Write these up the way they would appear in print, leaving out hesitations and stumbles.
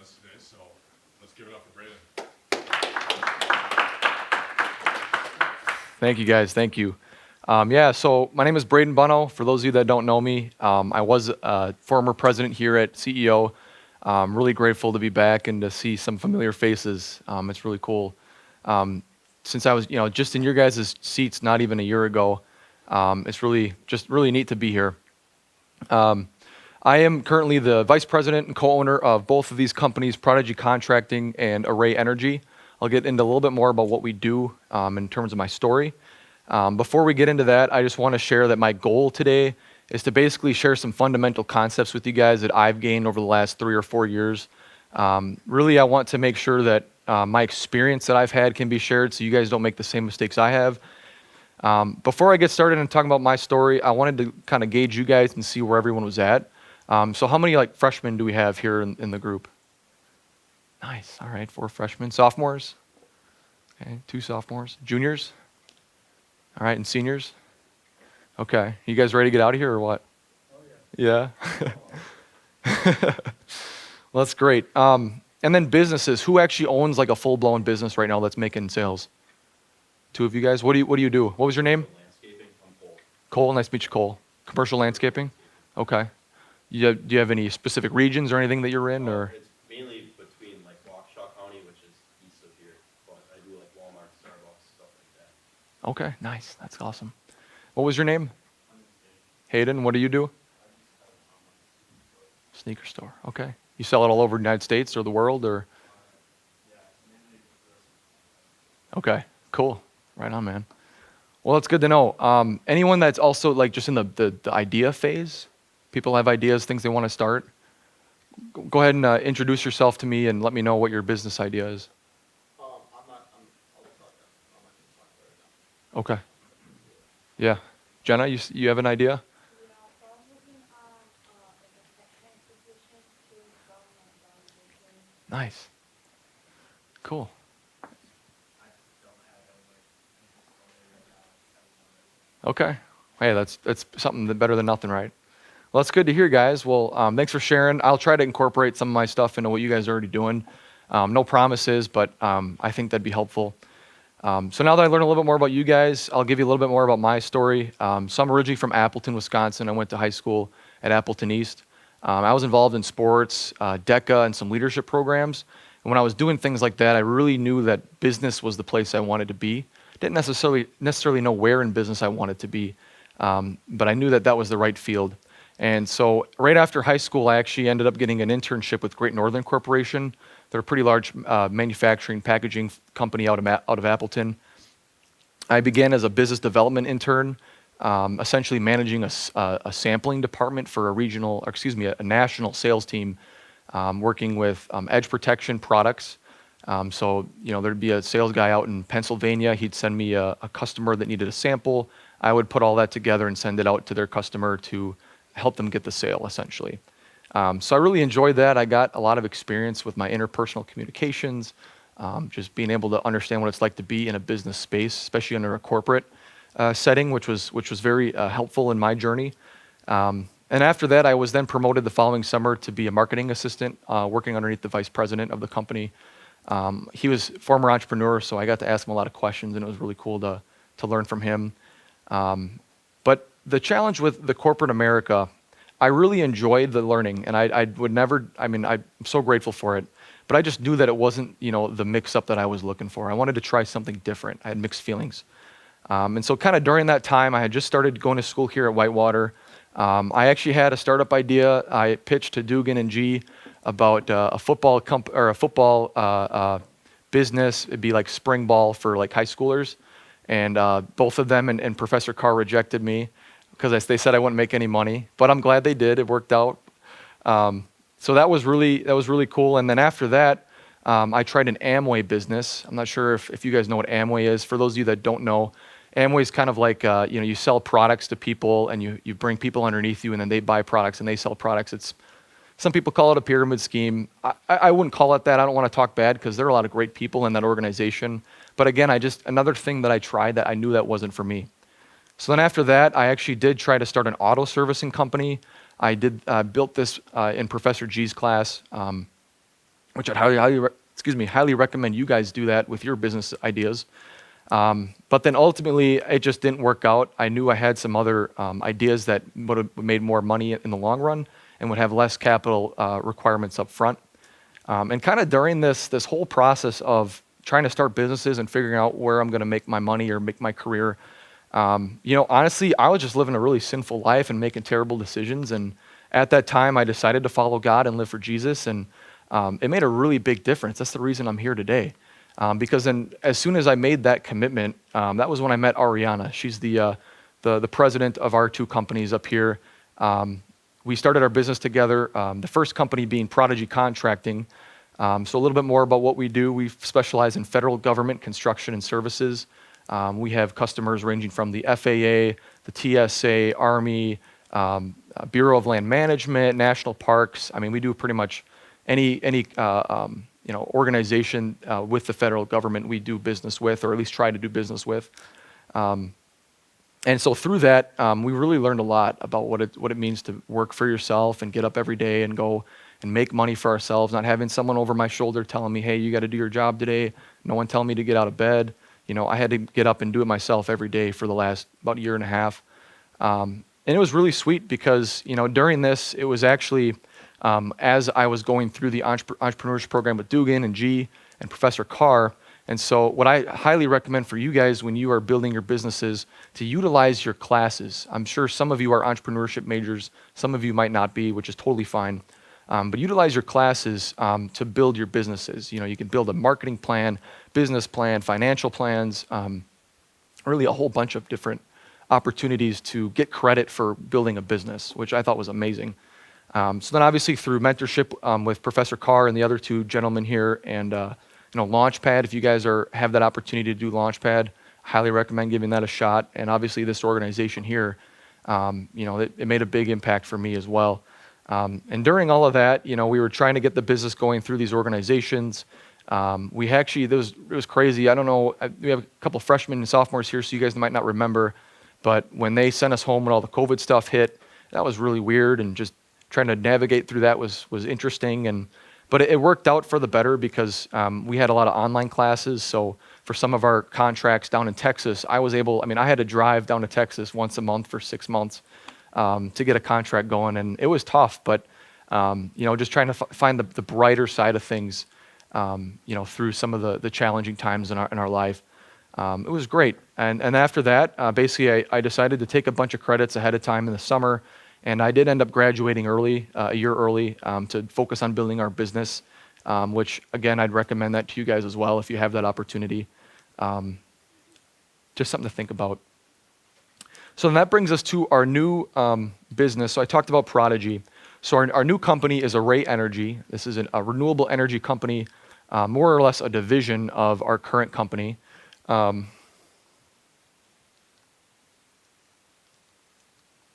us today, so let's give it up for Braden. Thank you, guys. Thank you. So my name is Braden Bunno. For those of you that don't know me, I was a former president here at CEO. I'm really grateful to be back and to see some familiar faces. It's really cool. Since I was, just in your guys' seats not even a year ago, it's really neat to be here. I am currently the vice president and co-owner of both of these companies, Prodigy Contracting and Array Energy. I'll get into a little bit more about what we do in terms of my story. Before we get into that, I just want to share that my goal today is to basically share some fundamental concepts with you guys that I've gained over the last 3 or 4 years. Really, I want to make sure that my experience that I've had can be shared so you guys don't make the same mistakes I have. Before I get started and talking about my story, I wanted to kind of gauge you guys and see where everyone was at. So how many freshmen do we have here in the group? Nice. All right, 4 freshmen. Sophomores? Okay, 2 sophomores. Juniors? All right, and seniors? Okay. You guys ready to get out of here or what? Oh, yeah. Yeah? Well, that's great. And then businesses. Who actually owns a full-blown business right now that's making sales? 2 of you guys. What do you do? What was your name? Landscaping. I'm Cole. Cole. Nice to meet you, Cole. Commercial landscaping? Okay. Do you have any specific regions or anything that you're in, or? It's mainly between Waukesha County, which is east of here, but I do Walmart, Starbucks, stuff like that. Okay, nice. That's awesome. What was your name? Hayden. What do you do? Sneaker store. Okay. You sell it all over the United States or the world, or? Okay, cool. Right on, man. Well, that's good to know. Anyone that's also just in the idea phase? People have ideas, things they want to start. Go ahead and introduce yourself to me and let me know what your business idea is. Okay. Yeah. Jenna, you have an idea? Nice. Cool. Okay. Hey, that's something better than nothing, right? Well, that's good to hear, guys. Well, thanks for sharing. I'll try to incorporate some of my stuff into what you guys are already doing. No promises, but I think that'd be helpful. So now that I learned a little bit more about you guys, I'll give you a little bit more about my story. So I'm originally from Appleton, Wisconsin. I went to high school at Appleton East. I was involved in sports, DECA, and some leadership programs. And when I was doing things like that, I really knew that business was the place I wanted to be. Didn't necessarily know where in business I wanted to be, but I knew that was the right field. And so right after high school, I actually ended up getting an internship with Great Northern Corporation. They're a pretty large manufacturing packaging company out of Appleton. I began as a business development intern, essentially managing a sampling department for a national sales team, working with edge protection products. So there'd be a sales guy out in Pennsylvania. He'd send me a customer that needed a sample. I would put all that together and send it out to their customer to help them get the sale, essentially. So I really enjoyed that. I got a lot of experience with my interpersonal communications, just being able to understand what it's like to be in a business space, especially under a corporate setting, which was very helpful in my journey. And after that, I was then promoted the following summer to be a marketing assistant, working underneath the vice president of the company. He was a former entrepreneur, so I got to ask him a lot of questions, and it was really cool to learn from him. But the challenge with the corporate America, I really enjoyed the learning, and I'm so grateful for it, but I just knew that it wasn't, the mix-up that I was looking for. I wanted to try something different. I had mixed feelings. And so kind of during that time, I had just started going to school here at Whitewater. I actually had a startup idea. I pitched to Dugan and G about a football business. It'd be like spring ball for high schoolers. And both of them and Professor Carr rejected me because they said I wouldn't make any money. But I'm glad they did. It worked out. So that was really cool. And then after that, I tried an Amway business. I'm not sure if you guys know what Amway is. For those of you that don't know, Amway is kind of like, you sell products to people and you bring people underneath you and then they buy products and they sell products. Some people call it a pyramid scheme. I wouldn't call it that. I don't want to talk bad because there are a lot of great people in that organization. But again, another thing that I tried that I knew that wasn't for me. So then after that, I actually did try to start an auto servicing company. I built this in Professor G's class. which I'd highly recommend you guys do that with your business ideas. But then ultimately, it just didn't work out. I knew I had some other ideas that would have made more money in the long run and would have less capital requirements up front. And kind of during this whole process of trying to start businesses and figuring out where I'm going to make my money or make my career, honestly, I was just living a really sinful life and making terrible decisions. And at that time, I decided to follow God and live for Jesus. And it made a really big difference. That's the reason I'm here today. Because then as soon as I made that commitment, that was when I met Ariana. She's the president of our two companies up here. We started our business together, the first company being Prodigy Contracting. So a little bit more about what we do. We specialize in federal government construction and services. We have customers ranging from the FAA, the TSA, Army, Bureau of Land Management, national parks. I mean, we do pretty much any organization with the federal government we do business with, or at least try to do business with. And so through that, we really learned a lot about what it means to work for yourself and get up every day and go and make money for ourselves, not having someone over my shoulder telling me, hey, you got to do your job today. No one telling me to get out of bed. I had to get up and do it myself every day for the last about a year and a half. And it was really sweet because, during this, it was actually, as I was going through the entrepreneurship program with Dugan and G and Professor Carr. And so what I highly recommend for you guys when you are building your businesses to utilize your classes. I'm sure some of you are entrepreneurship majors. Some of you might not be, which is totally fine. But utilize your classes to build your businesses. You can build a marketing plan, business plan, financial plans, really a whole bunch of different opportunities to get credit for building a business, which I thought was amazing. So then obviously through mentorship with Professor Carr and the other two gentlemen here and Launchpad, if you guys have that opportunity to do Launchpad, I highly recommend giving that a shot. And obviously this organization here, it made a big impact for me as well. And during all of that, we were trying to get the business going through these organizations. It was crazy. I don't know, we have a couple of freshmen and sophomores here, so you guys might not remember, but when they sent us home when all the COVID stuff hit, that was really weird, and just trying to navigate through that was interesting. But it worked out for the better because we had a lot of online classes. So for some of our contracts down in Texas, I had to drive down to Texas once a month for 6 months to get a contract going. And it was tough, but just trying to find the brighter side of things, through some of the challenging times in our life. It was great. And after that, basically I decided to take a bunch of credits ahead of time in the summer. And I did end up graduating early, a year early, to focus on building our business, which, again, I'd recommend that to you guys as well if you have that opportunity. Just something to think about. So then that brings us to our new business. So I talked about Prodigy. So our new company is Array Energy. This is a renewable energy company, more or less a division of our current company. All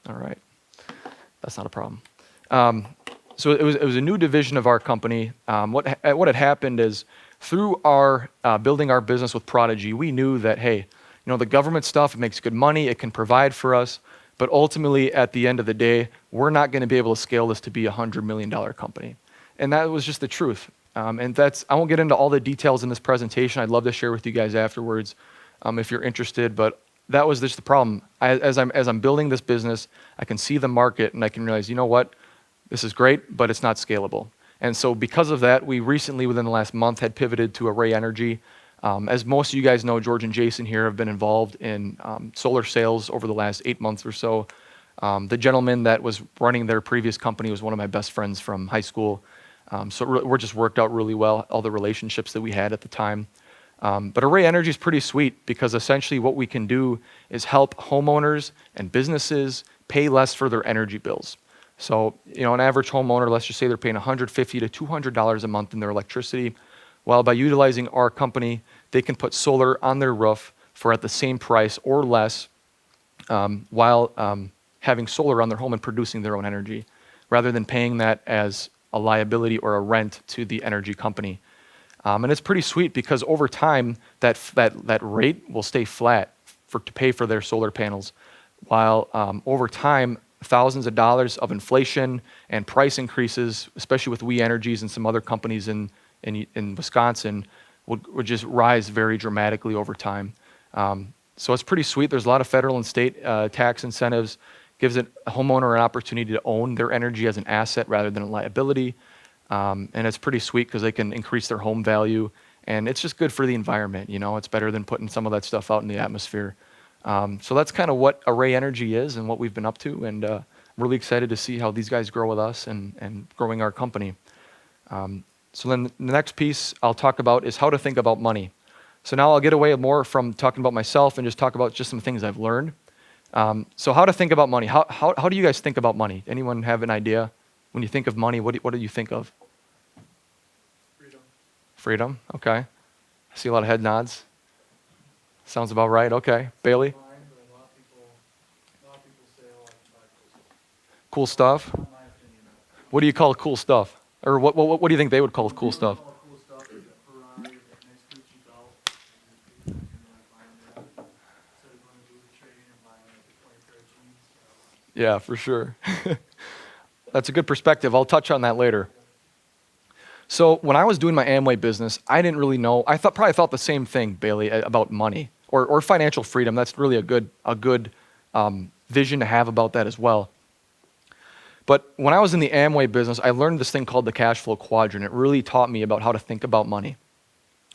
right. That's not a problem. So it was a new division of our company. What had happened is through our building our business with Prodigy, we knew that, hey, the government stuff, it makes good money, it can provide for us, but ultimately at the end of the day, we're not going to be able to scale this to be a $100 million company. And that was just the truth. I won't get into all the details in this presentation. I'd love to share with you guys afterwards if you're interested, but that was just the problem. As I'm building this business, I can see the market and I can realize, this is great, but it's not scalable. And so because of that, we recently, within the last month, had pivoted to Array Energy. As most of you guys know, George and Jason here have been involved in solar sales over the last 8 months or so. The gentleman that was running their previous company was one of my best friends from high school. So it just worked out really well, all the relationships that we had at the time. But Array Energy is pretty sweet because essentially what we can do is help homeowners and businesses pay less for their energy bills. So, an average homeowner, let's just say they're paying $150 to $200 a month in their electricity. Well, by utilizing our company, they can put solar on their roof for at the same price or less while having solar on their home and producing their own energy, rather than paying that as a liability or a rent to the energy company. And it's pretty sweet because over time, that rate will stay flat to pay for their solar panels, while over time, thousands of dollars of inflation and price increases, especially with We Energies and some other companies in Wisconsin, would just rise very dramatically over time. So it's pretty sweet. There's a lot of federal and state tax incentives, gives a homeowner an opportunity to own their energy as an asset rather than a liability. And it's pretty sweet because they can increase their home value. And it's just good for the environment. It's better than putting some of that stuff out in the atmosphere. So that's kind of what Array Energy is and what we've been up to. And really excited to see how these guys grow with us and growing our company. So then the next piece I'll talk about is how to think about money. So now I'll get away more from talking about myself and just talk about just some things I've learned. So how to think about money. How do you guys think about money? Anyone have an idea? When you think of money, what do you think of? Freedom, okay. I see a lot of head nods. Sounds about right, okay. Bailey? Cool stuff? What do you call cool stuff? Or what do you think they would call cool stuff? Yeah, for sure. That's a good perspective. I'll touch on that later. So when I was doing my Amway business, I didn't really know. I probably thought the same thing, Bailey, about money or financial freedom. That's really a good vision to have about that as well. But when I was in the Amway business, I learned this thing called the cash flow quadrant. It really taught me about how to think about money.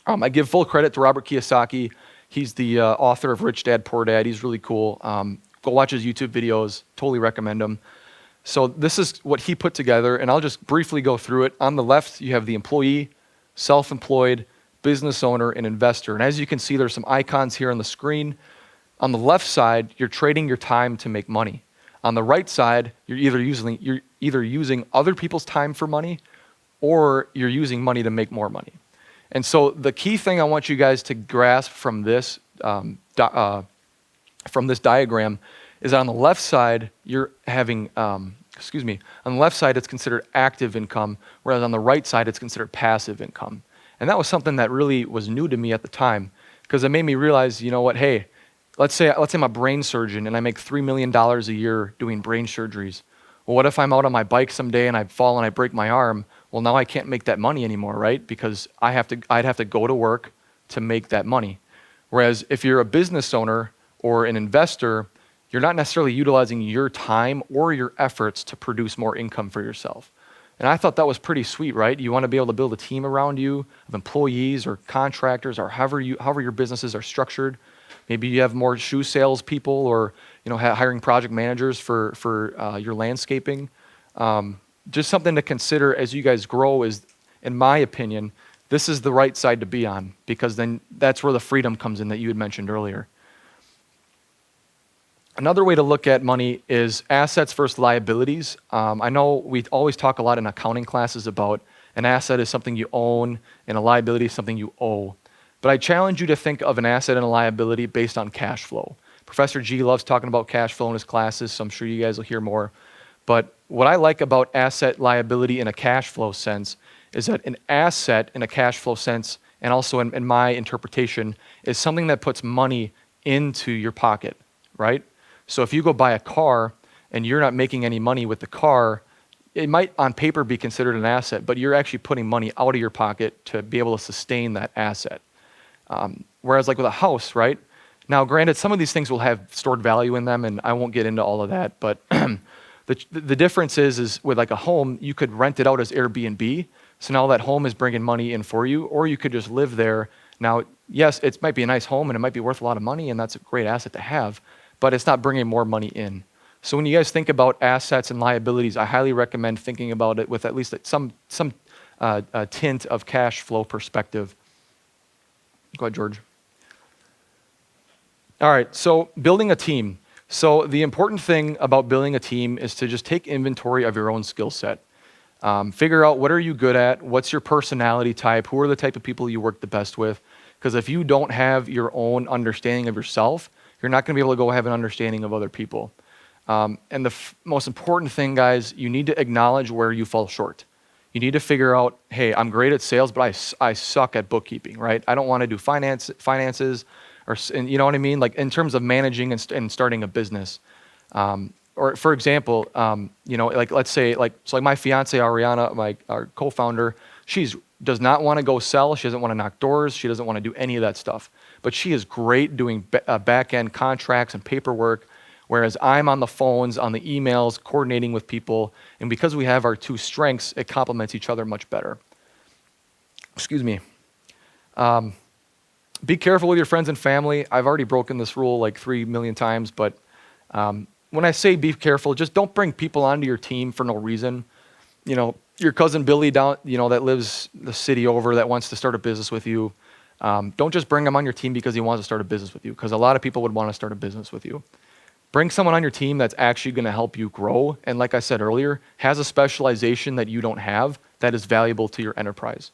I give full credit to Robert Kiyosaki. He's the author of Rich Dad, Poor Dad. He's really cool. Go watch his YouTube videos. Totally recommend them. So this is what he put together, and I'll just briefly go through it. On the left, you have the employee, self-employed, business owner, and investor. And as you can see, there's some icons here on the screen. On the left side, you're trading your time to make money. On the right side, you're either using other people's time for money, or you're using money to make more money. And so the key thing I want you guys to grasp from this diagram is on the left side, you're having, on the left side, it's considered active income, whereas on the right side, it's considered passive income. And that was something that really was new to me at the time, because it made me realize, you know what, hey, let's say I'm a brain surgeon and I make $3 million a year doing brain surgeries. Well, what if I'm out on my bike someday and I fall and I break my arm? Well, now I can't make that money anymore, right? Because I'd have to go to work to make that money. Whereas if you're a business owner or an investor, you're not necessarily utilizing your time or your efforts to produce more income for yourself. And I thought that was pretty sweet, right? You want to be able to build a team around you of employees or contractors or however your businesses are structured. Maybe you have more shoe sales people or hiring project managers for your landscaping. Just something to consider as you guys grow is, in my opinion, this is the right side to be on, because then that's where the freedom comes in that you had mentioned earlier. Another way to look at money is assets versus liabilities. I know we always talk a lot in accounting classes about an asset is something you own and a liability is something you owe. But I challenge you to think of an asset and a liability based on cash flow. Professor G loves talking about cash flow in his classes, so I'm sure you guys will hear more. But what I like about asset liability in a cash flow sense is that an asset in a cash flow sense, and also in my interpretation, is something that puts money into your pocket, right? So if you go buy a car and you're not making any money with the car, it might on paper be considered an asset, but you're actually putting money out of your pocket to be able to sustain that asset. Whereas like with a house, right? Now, granted, some of these things will have stored value in them, and I won't get into all of that, but the difference is with like a home, you could rent it out as Airbnb, so now that home is bringing money in for you, or you could just live there. Now, yes, it might be a nice home, and it might be worth a lot of money, and that's a great asset to have, but it's not bringing more money in. So when you guys think about assets and liabilities, I highly recommend thinking about it with at least some tint of cash flow perspective. Go ahead, George. All right, so building a team. So the important thing about building a team is to just take inventory of your own skill set. Figure out what are you good at, what's your personality type, who are the type of people you work the best with. Because if you don't have your own understanding of yourself, you're not going to be able to go have an understanding of other people. And the most important thing, guys, you need to acknowledge where you fall short. You need to figure out, hey, I'm great at sales, but I suck at bookkeeping, right? I don't want to do finances, and you know what I mean? Like in terms of managing and starting a business. or for example, like let's say like my fiance Ariana, our co-founder, does not want to go sell. She doesn't want to knock doors. She doesn't want to do any of that stuff. But she is great doing back-end contracts and paperwork, whereas I'm on the phones, on the emails, coordinating with people. And because we have our two strengths, it complements each other much better. Excuse me. Be careful with your friends and family. I've already broken this rule like 3 million times, but when I say be careful, just don't bring people onto your team for no reason. Your cousin Billy down, that lives the city over that wants to start a business with you. Don't just bring him on your team because he wants to start a business with you, because a lot of people would want to start a business with you. Bring someone on your team that's actually going to help you grow. And like I said earlier, has a specialization that you don't have that is valuable to your enterprise.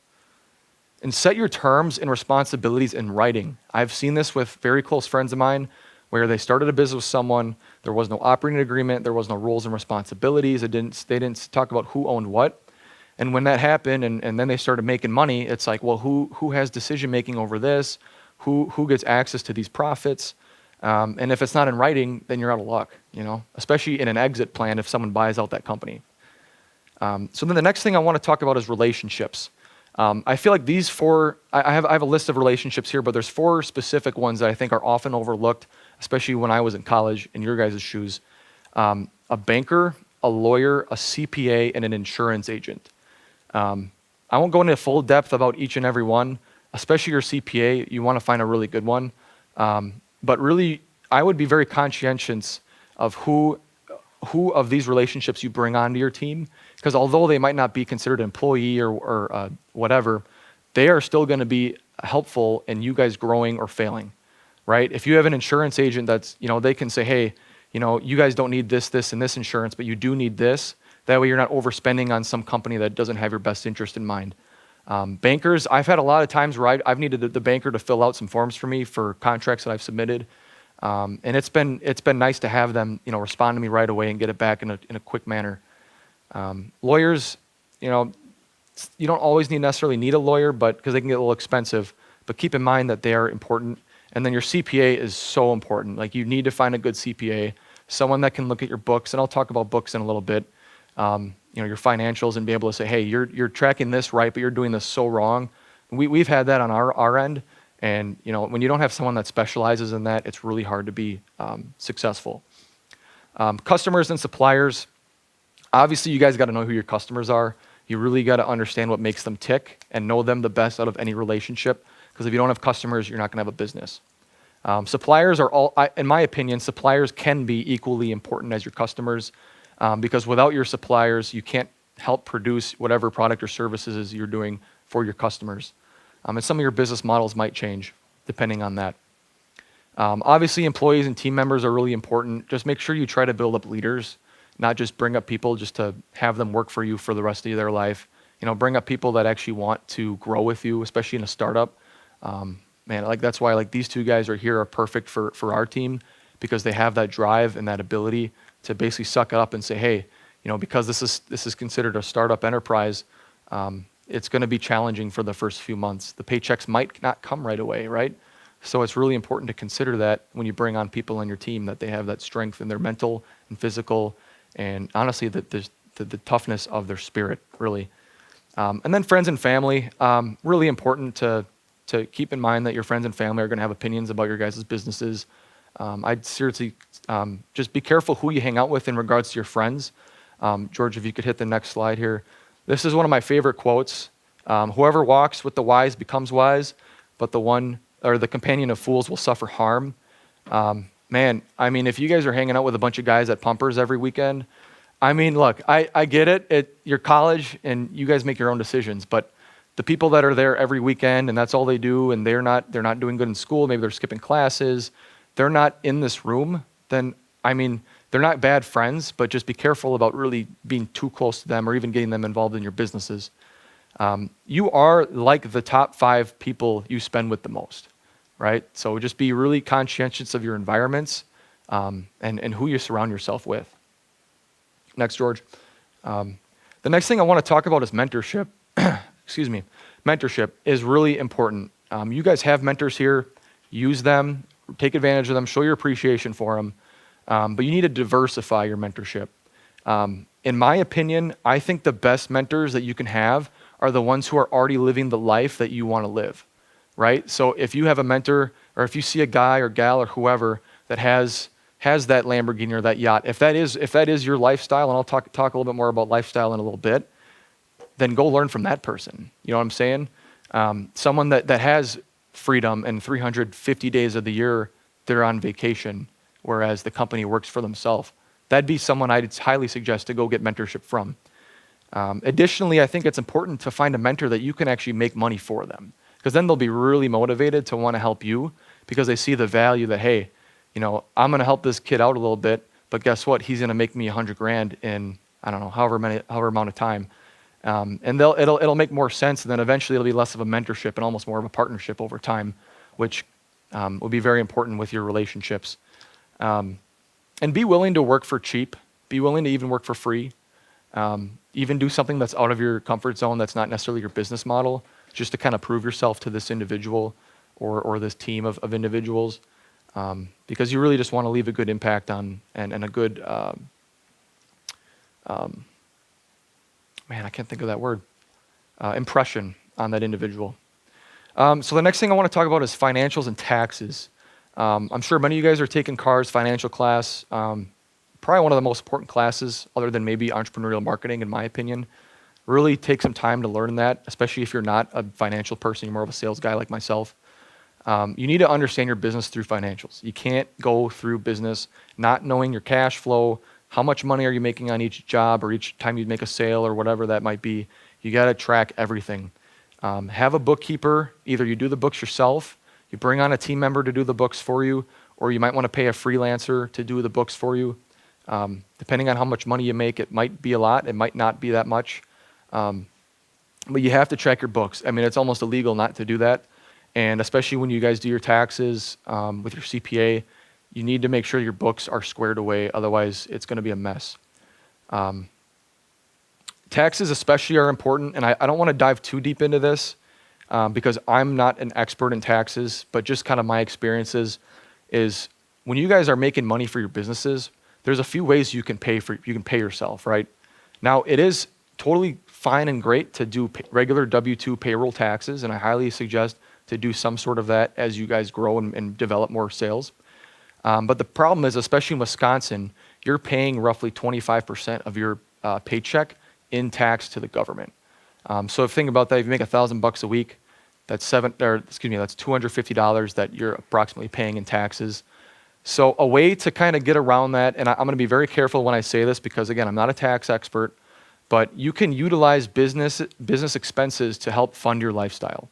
And set your terms and responsibilities in writing. I've seen this with very close friends of mine where they started a business with someone, there was no operating agreement, there was no roles and responsibilities, they didn't talk about who owned what. And when that happened and then they started making money, it's like, well, who has decision making over this? Who gets access to these profits? And if it's not in writing, then you're out of luck, especially in an exit plan if someone buys out that company. So then the next thing I want to talk about is relationships. I feel like these four, I have a list of relationships here, but there's 4 specific ones that I think are often overlooked, especially when I was in college, in your guys' shoes. A banker, a lawyer, a CPA, and an insurance agent. I won't go into full depth about each and every one, especially your CPA. You want to find a really good one. But really, I would be very conscientious of who of these relationships you bring onto your team, because although they might not be considered an employee or whatever, they are still going to be helpful in you guys growing or failing, right? If you have an insurance agent that's, they can say, hey, you guys don't need this, and this insurance, but you do need this. That way you're not overspending on some company that doesn't have your best interest in mind. Bankers, I've had a lot of times where I've needed the banker to fill out some forms for me for contracts that I've submitted. And it's been nice to have them, respond to me right away and get it back in a quick manner. Lawyers, you don't always necessarily need a lawyer, but because they can get a little expensive. But keep in mind that they are important. And then your CPA is so important. Like you need to find a good CPA, someone that can look at your books, and I'll talk about books in a little bit. Your financials, and be able to say, hey, you're tracking this right, but you're doing this so wrong. We've had that on our end. And when you don't have someone that specializes in that, it's really hard to be successful. Customers and suppliers. Obviously, you guys got to know who your customers are. You really got to understand what makes them tick and know them the best out of any relationship. Because if you don't have customers, you're not going to have a business. Suppliers are in my opinion, suppliers can be equally important as your customers. Because without your suppliers, you can't help produce whatever product or services you're doing for your customers. And some of your business models might change depending on that. Obviously, employees and team members are really important. Just make sure you try to build up leaders, not just bring up people just to have them work for you for the rest of their life. Bring up people that actually want to grow with you, especially in a startup. That's why these 2 guys right here are perfect for our team, because they have that drive and that ability to basically suck it up and say, hey, because this is considered a startup enterprise, it's going to be challenging for the first few months. The paychecks might not come right away, right? So it's really important to consider that when you bring on people on your team, that they have that strength in their mental and physical, and honestly, the toughness of their spirit, really. And then friends and family, really important to keep in mind that your friends and family are going to have opinions about your guys' businesses. I'd seriously just be careful who you hang out with in regards to your friends. George, if you could hit the next slide here. This is one of my favorite quotes. Whoever walks with the wise becomes wise, but the companion of fools will suffer harm. If you guys are hanging out with a bunch of guys at Pumpers every weekend, look, I get it. You're college and you guys make your own decisions, but the people that are there every weekend and that's all they do, and they're not doing good in school, maybe they're skipping classes, they're not in this room, then they're not bad friends, but just be careful about really being too close to them or even getting them involved in your businesses. You are like the top 5 people you spend with the most, right? So just be really conscientious of your environments and who you surround yourself with. Next, George. The next thing I want to talk about is mentorship. Excuse me. Mentorship is really important. You guys have mentors here. Use them. Take advantage of them. Show your appreciation for them. but you need to diversify your mentorship. In my opinion, I think the best mentors that you can have are the ones who are already living the life that you want to live, right? So if you have a mentor, or if you see a guy or gal or whoever that has that Lamborghini or that yacht, if that is your lifestyle, and I'll talk a little bit more about lifestyle in a little bit, then go learn from that person. You know what I'm saying? Someone that has freedom and 350 days of the year they're on vacation, whereas the company works for themselves. That'd be someone I'd highly suggest to go get mentorship from. Additionally, I think it's important to find a mentor that you can actually make money for them, because then they'll be really motivated to want to help you because they see the value that, hey, I'm going to help this kid out a little bit, but guess what? He's going to make me $100,000 in, I don't know, however amount of time. And it'll make more sense, and then eventually it'll be less of a mentorship and almost more of a partnership over time, which will be very important with your relationships. And be willing to work for cheap. Be willing to even work for free. Even do something that's out of your comfort zone that's not necessarily your business model, just to kind of prove yourself to this individual or this team of individuals, because you really just want to leave a good impact on and a good, man, I can't think of that word, impression on that individual. So the next thing I want to talk about is financials and taxes. I'm sure many of you guys are taking CAR's financial class, probably one of the most important classes other than maybe entrepreneurial marketing, in my opinion. Really take some time to learn that, especially if you're not a financial person, you're more of a sales guy like myself. You need to understand your business through financials. You can't go through business not knowing your cash flow, how much money are you making on each job or each time you make a sale or whatever that might be. You got to track everything. Have a bookkeeper. Either you do the books yourself, you bring on a team member to do the books for you, or you might want to pay a freelancer to do the books for you. Depending on how much money you make, it might be a lot, it might not be that much. But you have to track your books. I mean, it's almost illegal not to do that. And especially when you guys do your taxes with your CPA, you need to make sure your books are squared away. Otherwise, it's going to be a mess. Taxes especially are important. And I don't want to dive too deep into this because I'm not an expert in taxes, but just kind of my experiences is when you guys are making money for your businesses, there's a few ways you can pay yourself, right? Now, it is totally fine and great to do regular W-2 payroll taxes, and I highly suggest to do some sort of that as you guys grow and develop more sales. But the problem is, especially in Wisconsin, you're paying roughly 25% of your paycheck in tax to the government. So if you think about that, if you make $1,000 a week, that's $250 that you're approximately paying in taxes. So a way to kind of get around that, and I'm going to be very careful when I say this because, again, I'm not a tax expert, but you can utilize business expenses to help fund your lifestyle,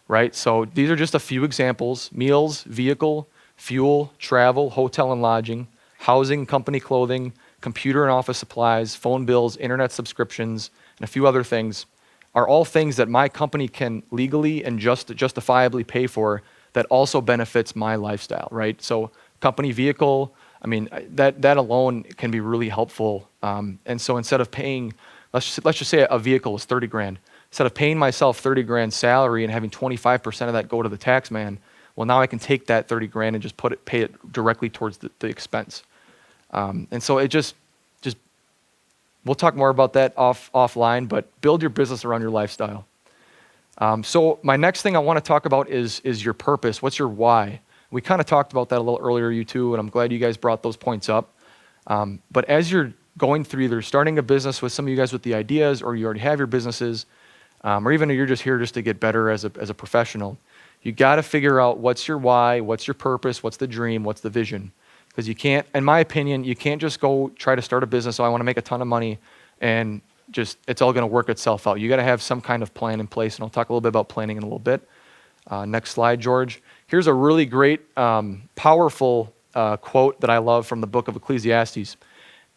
right? So these are just a few examples: meals, vehicle, fuel, travel, hotel and lodging, housing, company clothing, computer and office supplies, phone bills, internet subscriptions, and a few other things are all things that my company can legally and justifiably pay for that also benefits my lifestyle, right? So company vehicle, I mean, that alone can be really helpful. And so instead of paying, let's just say a vehicle is $30,000. Instead of paying myself $30,000 salary and having 25% of that go to the tax man, well, now I can take that $30,000 and just pay it directly towards the expense. And so it just we'll talk more about that offline, but build your business around your lifestyle. So my next thing I want to talk about is your purpose. What's your why? We kind of talked about that a little earlier, you two, and I'm glad you guys brought those points up. But as you're going through either starting a business with some of you guys with the ideas, or you already have your businesses, or even you're just here just to get better as a professional, you got to figure out what's your why, what's your purpose, what's the dream, what's the vision. Because you can't, in my opinion, you can't just go try to start a business, so I want to make a ton of money, and just it's all going to work itself out. You got to have some kind of plan in place, and I'll talk a little bit about planning in a little bit. Next slide, George. Here's a really great, powerful quote that I love from the book of Ecclesiastes.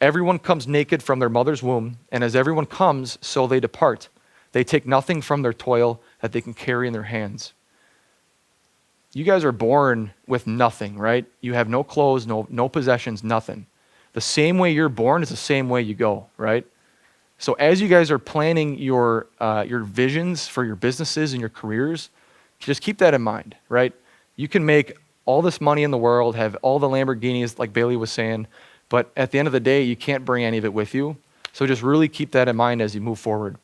Everyone comes naked from their mother's womb, and as everyone comes, so they depart. They take nothing from their toil that they can carry in their hands. You guys are born with nothing, right? You have no clothes, no possessions, nothing. The same way you're born is the same way you go, right? So as you guys are planning your visions for your businesses and your careers, just keep that in mind, right? You can make all this money in the world, have all the Lamborghinis, like Bailey was saying, but at the end of the day, you can't bring any of it with you. So just really keep that in mind as you move forward.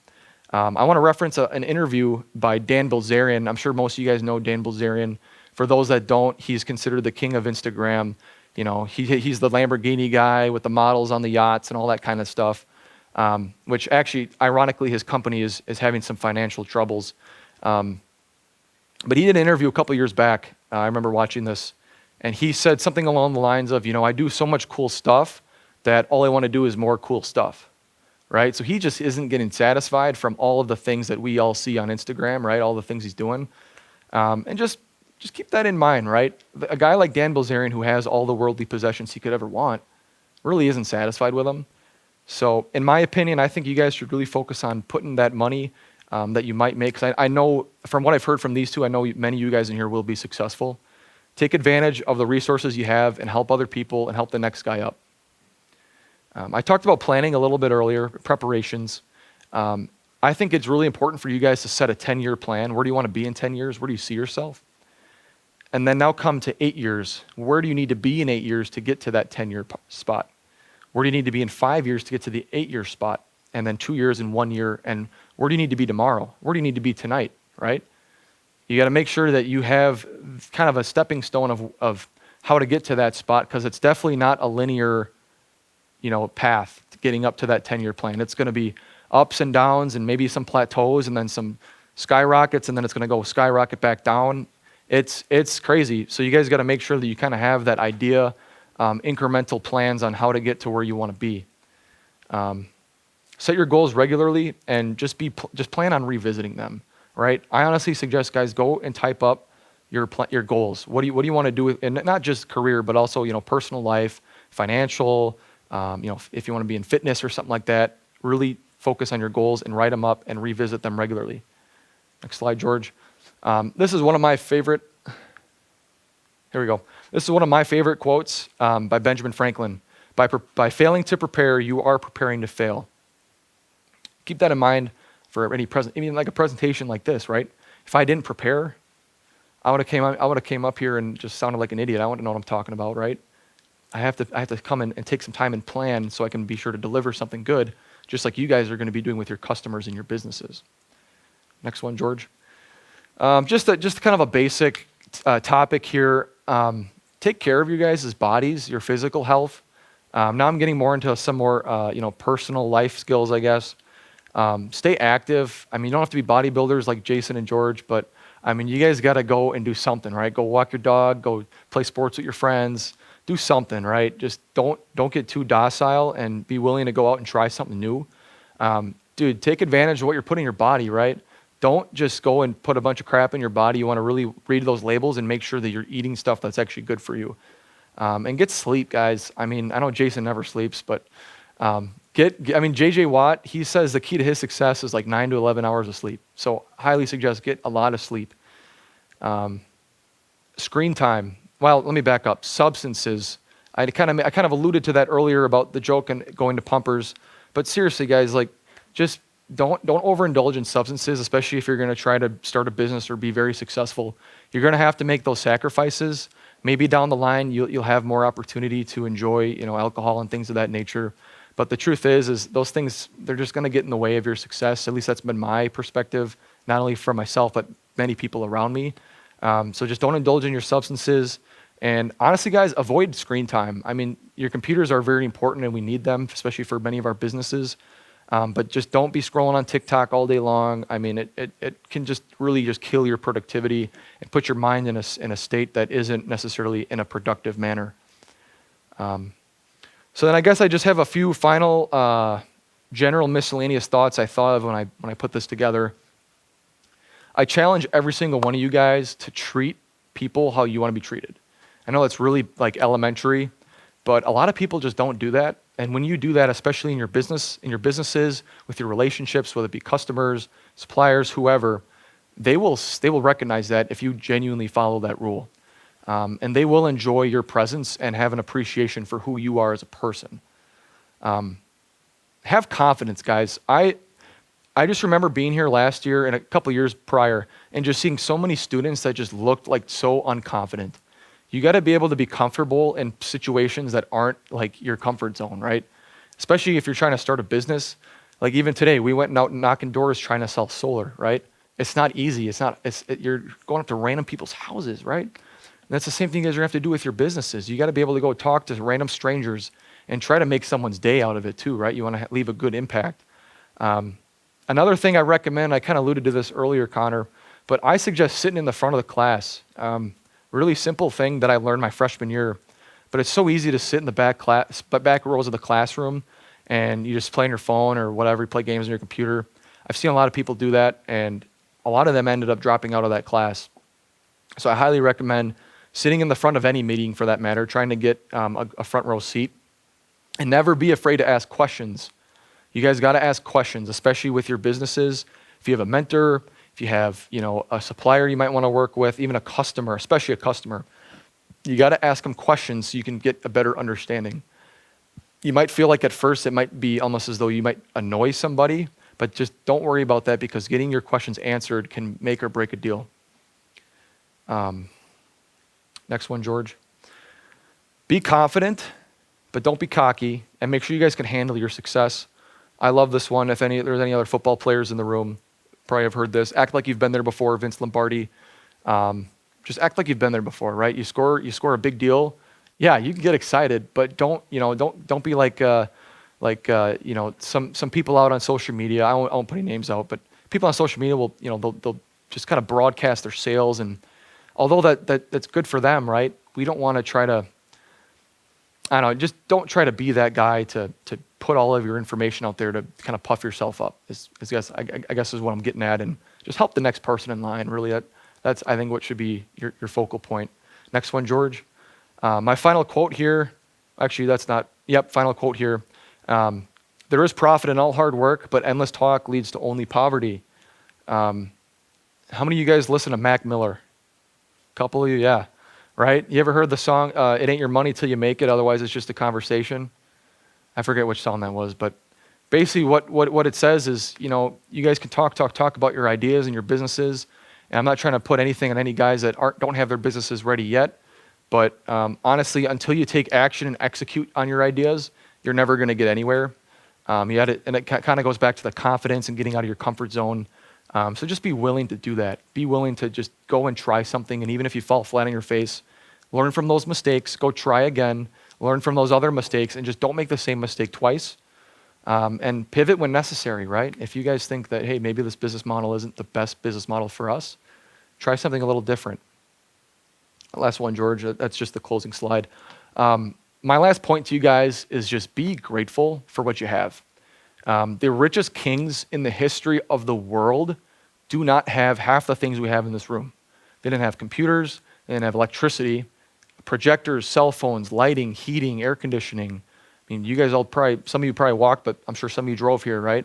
I want to reference an interview by Dan Bilzerian. I'm sure most of you guys know Dan Bilzerian. For those that don't, he's considered the king of Instagram. You know, he's the Lamborghini guy with the models on the yachts and all that kind of stuff, which actually, ironically, his company is having some financial troubles. But he did an interview a couple years back. I remember watching this, and he said something along the lines of, you know, I do so much cool stuff that all I want to do is more cool stuff, right? So he just isn't getting satisfied from all of the things that we all see on Instagram, right? All the things he's doing. And just keep that in mind, right? A guy like Dan Bilzerian, who has all the worldly possessions he could ever want, really isn't satisfied with them. So in my opinion, I think you guys should really focus on putting that money that you might make. Because I know from what I've heard from these two, I know many of you guys in here will be successful. Take advantage of the resources you have and help other people and help the next guy up. I talked about planning a little bit earlier, preparations. I think it's really important for you guys to set a 10-year plan. Where do you want to be in 10 years? Where do you see yourself? And then now come to 8 years. Where do you need to be in 8 years to get to that 10-year spot? Where do you need to be in 5 years to get to the 8-year spot? And then 2 years and 1 year. And where do you need to be tomorrow? Where do you need to be tonight, right? You got to make sure that you have kind of a stepping stone of how to get to that spot, because it's definitely not a linear, path to getting up to that 10-year plan. It's going to be ups and downs and maybe some plateaus and then some skyrockets, and then it's going to go skyrocket back down. It's crazy. So you guys got to make sure that you kind of have that idea, incremental plans on how to get to where you want to be. Set your goals regularly and just plan on revisiting them. Right? I honestly suggest, guys, go and type up your goals. What do you want to do, and not just career, but also personal life, financial. If you want to be in fitness or something like that, really focus on your goals and write them up and revisit them regularly. Next slide, George. This is one of my favorite. Here we go. This is one of my favorite quotes by Benjamin Franklin. By failing to prepare, you are preparing to fail. Keep that in mind for any even like a presentation like this, right? If I didn't prepare, I would have came up here and just sounded like an idiot. I wouldn't know what I'm talking about, right? I have to come in and take some time and plan so I can be sure to deliver something good, just like you guys are going to be doing with your customers and your businesses. Next one, George. Just kind of a basic topic here. Take care of you guys' bodies, your physical health. Now I'm getting more into some more personal life skills, I guess. Stay active. I mean, you don't have to be bodybuilders like Jason and George, but I mean, you guys got to go and do something, right? Go walk your dog, go play sports with your friends, do something, right? Just don't get too docile and be willing to go out and try something new. Dude, take advantage of what you're putting in your body, right? Don't just go and put a bunch of crap in your body. You want to really read those labels and make sure that you're eating stuff that's actually good for you. And get sleep, guys. I mean, I know Jason never sleeps, but JJ Watt, he says the key to his success is like 9 to 11 hours of sleep. So highly suggest get a lot of sleep. Screen time. Well, let me back up. Substances. I kind of alluded to that earlier about the joke and going to pumpers. But seriously, guys, like just don't overindulge in substances, especially if you're going to try to start a business or be very successful. You're going to have to make those sacrifices. Maybe down the line you'll have more opportunity to enjoy, alcohol and things of that nature. But the truth is those things, they're just going to get in the way of your success. At least that's been my perspective, not only for myself, but many people around me. So just don't indulge in your substances. And honestly, guys, avoid screen time. I mean, your computers are very important and we need them, especially for many of our businesses. But just don't be scrolling on TikTok all day long. I mean, it can just really just kill your productivity and put your mind in a state that isn't necessarily in a productive manner. So then I guess I just have a few final general miscellaneous thoughts I thought of when I put this together. I challenge every single one of you guys to treat people how you want to be treated. I know that's really like elementary, but a lot of people just don't do that. And when you do that, especially in your businesses, with your relationships, whether it be customers, suppliers, whoever, they will recognize that if you genuinely follow that rule. And they will enjoy your presence and have an appreciation for who you are as a person. Have confidence, guys. I just remember being here last year and a couple years prior and just seeing so many students that just looked like so unconfident. You got to be able to be comfortable in situations that aren't like your comfort zone, right? Especially if you're trying to start a business. Like even today, we went out knocking doors trying to sell solar, right? It's not easy. You're going up to random people's houses, right? And that's the same thing as you have to do with your businesses. You got to be able to go talk to random strangers and try to make someone's day out of it too, right? You want to leave a good impact. Another thing I recommend, I kind of alluded to this earlier, Connor, but I suggest sitting in the front of the class. Really simple thing that I learned my freshman year, but it's so easy to sit in the back rows of the classroom and you just play on your phone or whatever, you play games on your computer. I've seen a lot of people do that, and a lot of them ended up dropping out of that class. So I highly recommend sitting in the front of any meeting for that matter, trying to get a front row seat, and never be afraid to ask questions. You guys got to ask questions, especially with your businesses. If you have a mentor, if you have, a supplier you might want to work with, even a customer, especially a customer, you got to ask them questions so you can get a better understanding. You might feel like at first it might be almost as though you might annoy somebody, but just don't worry about that, because getting your questions answered can make or break a deal. Next one, George. Be confident, but don't be cocky, and make sure you guys can handle your success. I love this one. If there's any other football players in the room, probably have heard this. Act like you've been there before, Vince Lombardi. Just act like you've been there before, right? You score a big deal. Yeah, you can get excited, but don't be like some people out on social media. I won't put any names out, but people on social media will, they'll just kind of broadcast their sales, and although that's good for them, right? We don't want to try to, just don't try to be that guy to put all of your information out there to kind of puff yourself up. I guess is what I'm getting at, and just help the next person in line. Really, that's I think what should be your focal point. Next one, George. My final quote here. Actually, that's not. Yep, final quote here. There is profit in all hard work, but endless talk leads to only poverty. How many of you guys listen to Mac Miller? A couple of you, yeah. Right? You ever heard the song, It Ain't Your Money Till You Make It, Otherwise It's Just a Conversation? I forget which song that was, but basically what it says is, you guys can talk about your ideas and your businesses, and I'm not trying to put anything on any guys that don't have their businesses ready yet, but honestly, until you take action and execute on your ideas, you're never going to get anywhere. And it kind of goes back to the confidence and getting out of your comfort zone. So just be willing to do that. Be willing to just go and try something, and even if you fall flat on your face, learn from those mistakes, go try again, learn from those other mistakes, and just don't make the same mistake twice. And pivot when necessary, right? If you guys think that, hey, maybe this business model isn't the best business model for us, try something a little different. Last one, George, that's just the closing slide. My last point to you guys is just be grateful for what you have. The richest kings in the history of the world do not have half the things we have in this room. They didn't have computers, they didn't have electricity, projectors, cell phones, lighting, heating, air conditioning. I mean, you guys some of you probably walked, but I'm sure some of you drove here, right?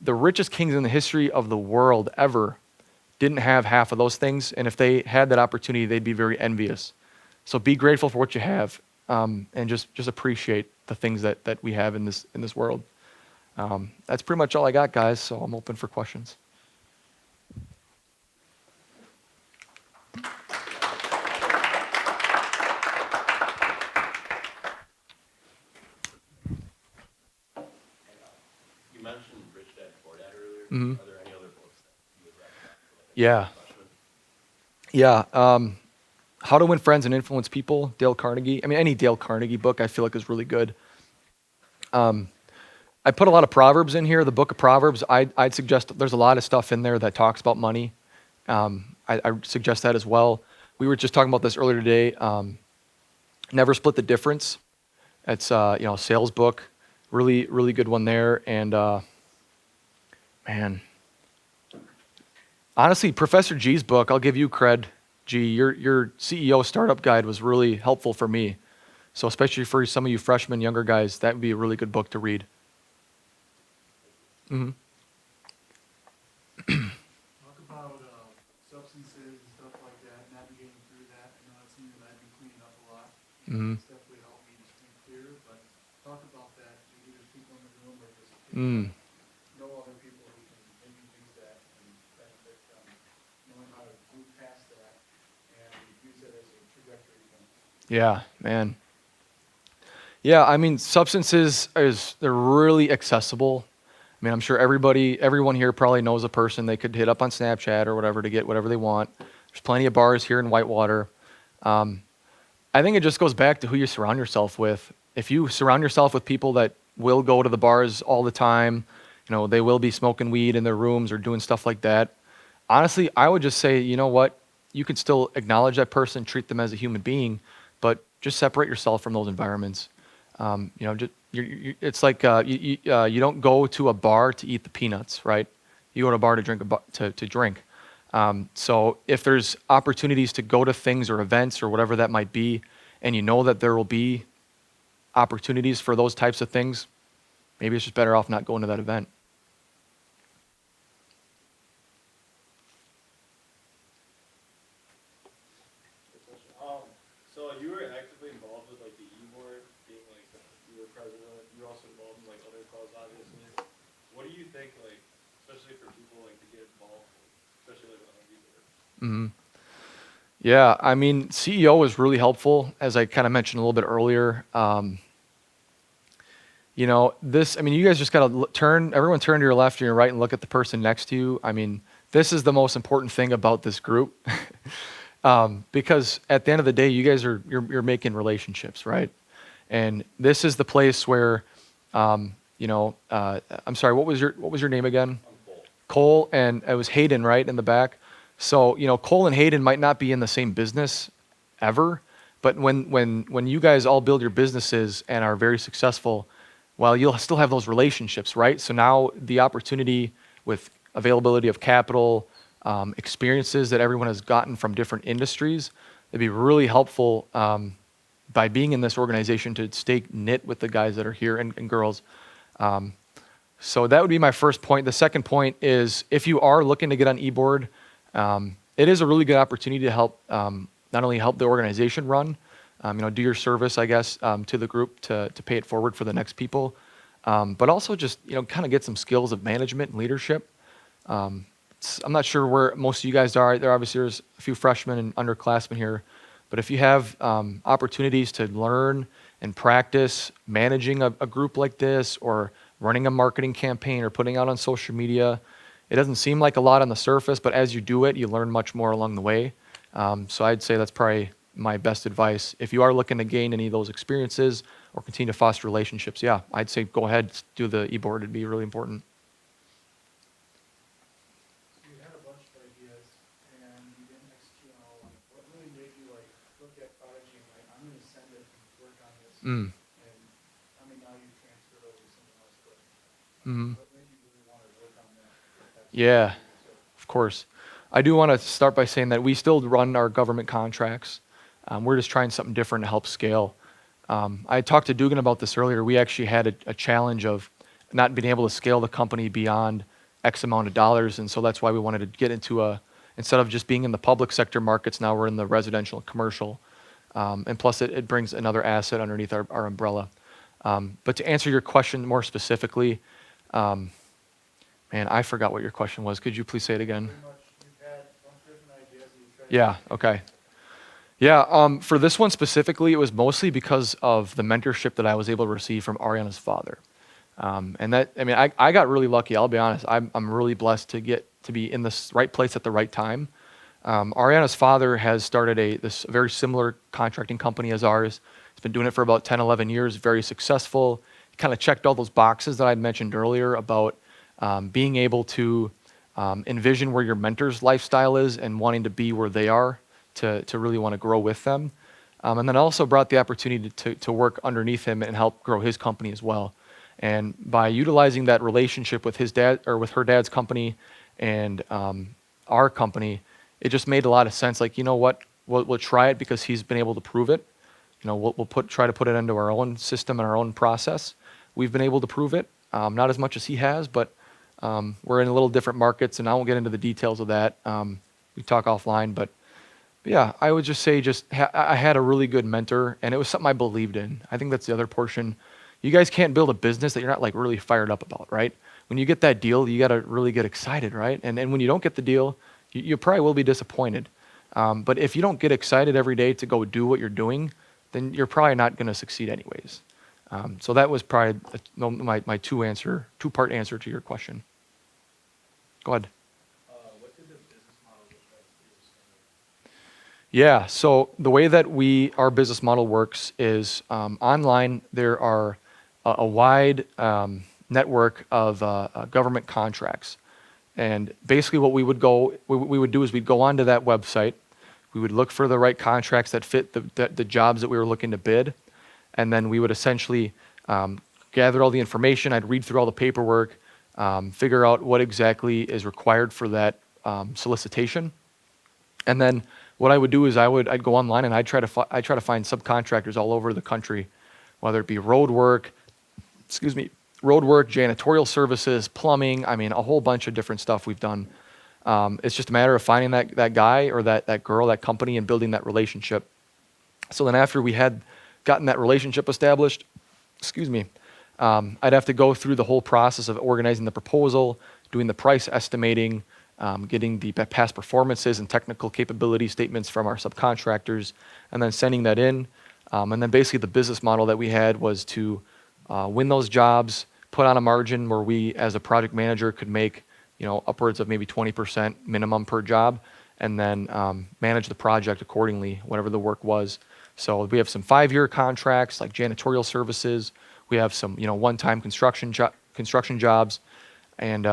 The richest kings in the history of the world ever didn't have half of those things, and if they had that opportunity, they'd be very envious. So be grateful for what you have, and just appreciate the things that we have in this world. That's pretty much all I got, guys, so I'm open for questions. You mentioned Rich Dad Poor Dad earlier. Mhm. Are there any other books that you would recommend for like a Yeah. freshman? Yeah. How to Win Friends and Influence People, Dale Carnegie. I mean, any Dale Carnegie book I feel like is really good. I put a lot of Proverbs in here. The book of Proverbs, I'd suggest there's a lot of stuff in there that talks about money. I suggest that as well. We were just talking about this earlier today. Never Split the Difference. It's a sales book, really, really good one there. And man, honestly, Professor G's book, I'll give you cred. G, your CEO startup guide was really helpful for me. So especially for some of you freshmen, younger guys, that would be a really good book to read. Mm-hmm. Talk about substances and stuff like that, navigating through that. I know that's something that I've been cleaning up a lot. Mm-hmm. It's definitely helped me just think clearer, but talk about that. Maybe there's people in the room or just know other people who can maybe use that and benefit from knowing how to move past that and use it as a trajectory Yeah, man. Yeah, I mean, substances they're really accessible. I mean, I'm sure everyone here probably knows a person they could hit up on Snapchat or whatever to get whatever they want. There's plenty of bars here in Whitewater. Um, I think it just goes back to who you surround yourself with. If you surround yourself with people that will go to the bars all the time, they will be smoking weed in their rooms or doing stuff like that. Honestly, I would just say, you know what? You can still acknowledge that person, treat them as a human being, but just separate yourself from those environments. It's like you don't go to a bar to eat the peanuts, right? You go to a bar to drink to drink. So if there's opportunities to go to things or events or whatever that might be, and you know that there will be opportunities for those types of things, maybe it's just better off not going to that event. So you were actively involved with like the e-board, being like you were president. You're also involved in like other causes, obviously. What do you think, like, especially for people like to get involved, especially like on the e-board? Hmm. Yeah, I mean, CEO was really helpful, as I kind of mentioned a little bit earlier. I mean, you guys just got to everyone turn to your left and your right and look at the person next to you. I mean, this is the most important thing about this group. Because at the end of the day, you guys you're making relationships, right? And this is the place where, I'm sorry, what was your name again? I'm full. Cole, and it was Hayden, right, in the back. So, Cole and Hayden might not be in the same business ever, but when you guys all build your businesses and are very successful, well, you'll still have those relationships, right? So now the opportunity with availability of capital, experiences that everyone has gotten from different industries, it'd be really helpful by being in this organization to stay knit with the guys that are here and girls. So that would be my first point. The second point is if you are looking to get on eBoard, it is a really good opportunity to help not only help the organization run, do your service, I guess, to the group to pay it forward for the next people, but also just kind of get some skills of management and leadership. I'm not sure where most of you guys are. There's a few freshmen and underclassmen here, but if you have opportunities to learn and practice managing a group like this, or running a marketing campaign, or putting out on social media, it doesn't seem like a lot on the surface, but as you do it, you learn much more along the way. So I'd say that's probably my best advice. If you are looking to gain any of those experiences or continue to foster relationships, yeah, I'd say go ahead, do the e-board. It'd be really important. You had a bunch of ideas and you didn't execute on all of them. What really made you like look at Prodigy and like, I'm gonna send it and work on this? Mm. And I mean, now you transferred over to something else, but Mm-hmm. what made you really want to work on that? Yeah, of course. I do want to start by saying that we still run our government contracts. We're just trying something different to help scale. I talked to Dugan about this earlier. We actually had a challenge of not being able to scale the company beyond X amount of dollars, and so that's why we wanted to get into instead of just being in the public sector markets, now we're in the residential and commercial. And plus it brings another asset underneath our umbrella. But to answer your question more specifically, man, I forgot what your question was. Could you please say it again? Pretty much, you've had a bunch of different ideas and you've tried. Yeah, okay. Yeah, for this one specifically, it was mostly because of the mentorship that I was able to receive from Ariana's father. And that, I mean, I got really lucky, I'll be honest. I'm really blessed to get to be in this right place at the right time. Ariana's father has started this very similar contracting company as ours. He's been doing it for about 10, 11 years, very successful. He kind of checked all those boxes that I'd mentioned earlier about being able to envision where your mentor's lifestyle is and wanting to be where they are to really want to grow with them. And then also brought the opportunity to work underneath him and help grow his company as well. And by utilizing that relationship with his dad or with her dad's company and our company, it just made a lot of sense. Like, you know what, we'll try it because he's been able to prove it. We'll try to put it into our own system and our own process. We've been able to prove it, not as much as he has, but we're in a little different markets, and I won't get into the details of that. We talk offline, but yeah, I would just say I had a really good mentor, and it was something I believed in. I think that's the other portion. You guys can't build a business that you're not like really fired up about, right? When you get that deal, you got to really get excited, right? And when you don't get the deal, you probably will be disappointed. But if you don't get excited every day to go do what you're doing, then you're probably not going to succeed anyways. So that was probably my two-part answer to your question. Go ahead. What did the business model look like for your center? Yeah, so the way that our business model works is online. There are a wide network of government contracts, and basically what we would do is we'd go onto that website. We would look for the right contracts that fit the jobs that we were looking to bid, and then we would essentially gather all the information. I'd read through all the paperwork, figure out what exactly is required for that solicitation, and then what I would do is I'd go online and I'd try to find subcontractors all over the country, whether it be road work, janitorial services, plumbing. I mean, a whole bunch of different stuff we've done. It's just a matter of finding that guy or that girl, that company, and building that relationship. So then after we had gotten that relationship established, I'd have to go through the whole process of organizing the proposal, doing the price estimating, getting the past performances and technical capability statements from our subcontractors, and then sending that in. And then basically the business model that we had was to win those jobs, put on a margin where we, as a project manager, could make upwards of maybe 20% minimum per job, and then manage the project accordingly, whatever the work was. So we have some 5-year contracts like janitorial services. We have some one-time construction jobs, and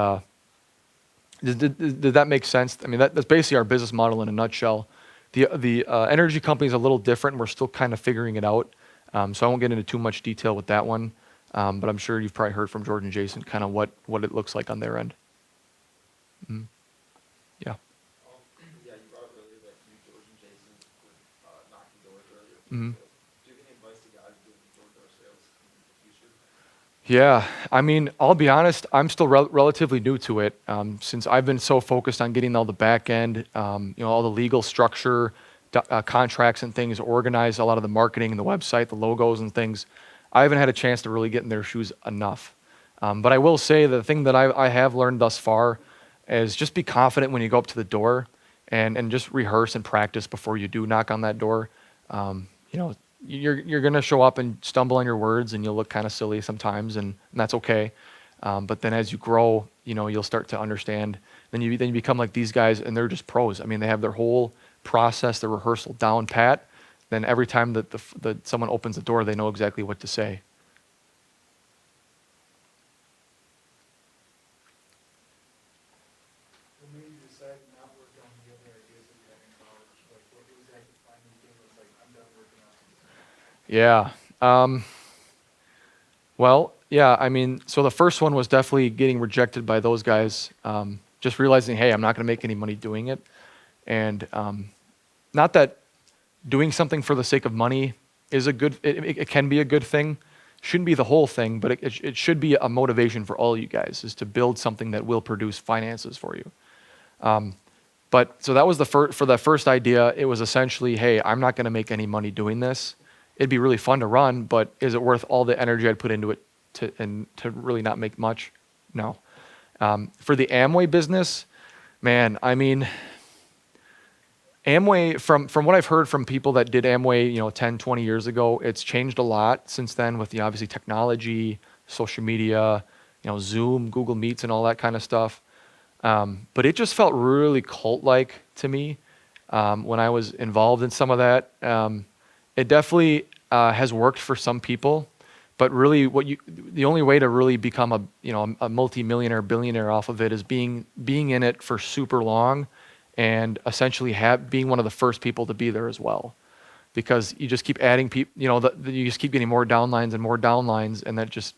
did that make sense? I mean, that's basically our business model in a nutshell. The energy company is a little different. We're still kind of figuring it out, so I won't get into too much detail with that one. But I'm sure you've probably heard from George and Jason kind of what it looks like on their end. Mm-hmm. Yeah. Yeah, you brought up earlier that you, George, and Jason were knocking doors earlier. Mm-hmm. Do you have any advice to guys doing door-to-door sales in the future? Yeah, I mean, I'll be honest, I'm still relatively new to it, since I've been so focused on getting all the back end, all the legal structure, contracts and things organized, a lot of the marketing and the website, the logos and things. I haven't had a chance to really get in their shoes enough. But I will say the thing that I have learned thus far is just be confident when you go up to the door, and just rehearse and practice before you do knock on that door. You're going to show up and stumble on your words, and you'll look kind of silly sometimes, and that's okay. But then as you grow, you'll start to understand. Then you become like these guys, and they're just pros. I mean, they have their whole process, their rehearsal down pat. Then every time that someone opens the door, they know exactly what to say. What made you decide to not work on the other ideas that you had in college? Like, what was that defining thing was like, I'm done working on this? Yeah. Well, yeah, I mean, so the first one was definitely getting rejected by those guys. Just realizing, hey, I'm not going to make any money doing it. And not that doing something for the sake of money is it can be a good thing. Shouldn't be the whole thing, but it should be a motivation for all you guys, is to build something that will produce finances for you. But so that was for that first idea. It was essentially, hey, I'm not going to make any money doing this. It'd be really fun to run, but is it worth all the energy I'd put into it to really not make much? No. For the Amway business, man, I mean, Amway, from what I've heard from people that did Amway, 10, 20 years ago, it's changed a lot since then with the obviously technology, social media, Zoom, Google Meets, and all that kind of stuff. But it just felt really cult-like to me when I was involved in some of that. It definitely has worked for some people, but really, the only way to really become a multi-millionaire, billionaire off of it is being in it for super long, and essentially being one of the first people to be there as well, because you just keep adding people. You just keep getting more downlines and more downlines, and that just,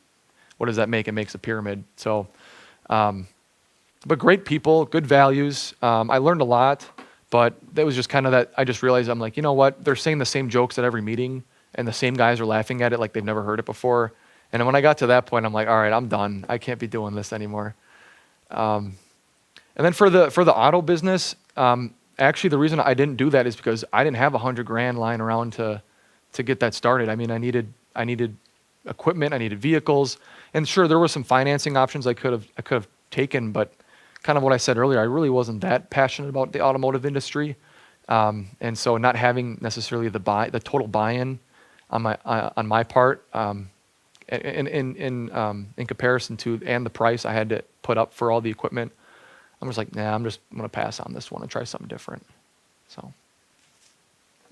what does that make? It makes a pyramid. So, but great people, good values. I learned a lot, but that was just kind of that. I just realized, I'm like, you know what? They're saying the same jokes at every meeting, and the same guys are laughing at it like they've never heard it before. And then when I got to that point, I'm like, all right, I'm done. I can't be doing this anymore. And then for the auto business, actually the reason I didn't do that is because I didn't have $100,000 lying around to get that started. I mean, I needed equipment, I needed vehicles, and sure, there were some financing options I could have taken, but kind of what I said earlier, I really wasn't that passionate about the automotive industry, and so not having necessarily the total buy-in on my part, in comparison to and the price I had to put up for all the equipment. I'm just like, nah, I'm gonna pass on this one and try something different. So,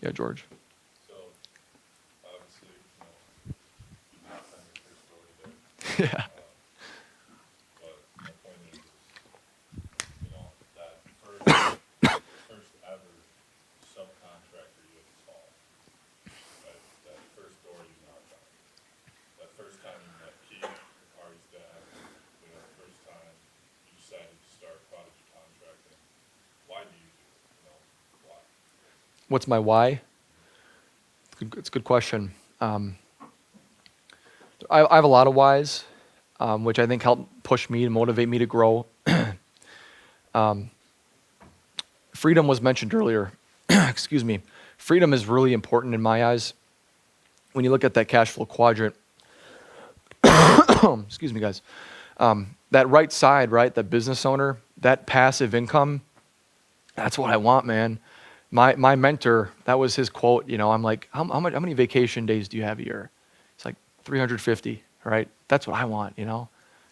yeah, George. So, obviously, you knocked on your first door today. Yeah. But my point is, that first ever subcontractor you installed, right? That first door you knocked on, that first time you met Keith, Ari's dad, the first time you decided to start Prodigy Contracting, why do you do it? Why? What's my why? It's a good question. I have a lot of whys, which I think help push me and motivate me to grow. Freedom was mentioned earlier. Excuse me. Freedom is really important in my eyes. When you look at that cash flow quadrant, excuse me, guys, that right side, right, that business owner, that passive income, that's what I want, man. My mentor, that was his quote. I'm like, how many vacation days do you have a year? It's like 350, right? That's what I want.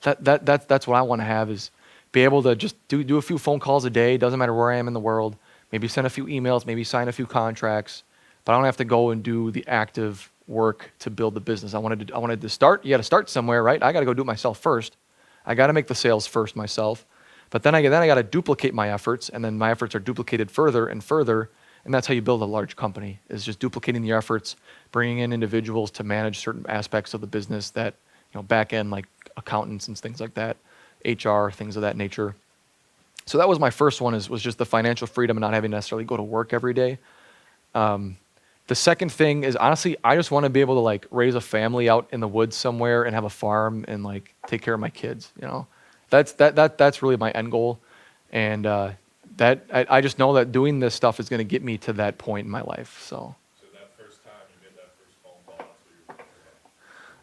That's what I want to have, is be able to just do a few phone calls a day. Doesn't matter where I am in the world. Maybe send a few emails, maybe sign a few contracts, but I don't have to go and do the active work to build the business. I wanted to start. You got to start somewhere, right? I got to go do it myself first. I got to make the sales first myself. But then I got to duplicate my efforts, and then my efforts are duplicated further and further, and that's how you build a large company, is just duplicating the efforts, bringing in individuals to manage certain aspects of the business that, back end, like accountants and things like that, HR, things of that nature. So that was my first one, was just the financial freedom and not having to necessarily go to work every day. The second thing is, honestly, I just want to be able to raise a family out in the woods somewhere and have a farm and take care of my kids. That's really my end goal, and I just know that doing this stuff is going to get me to that point in my life. So that first time you made that first phone call, that's what you were thinking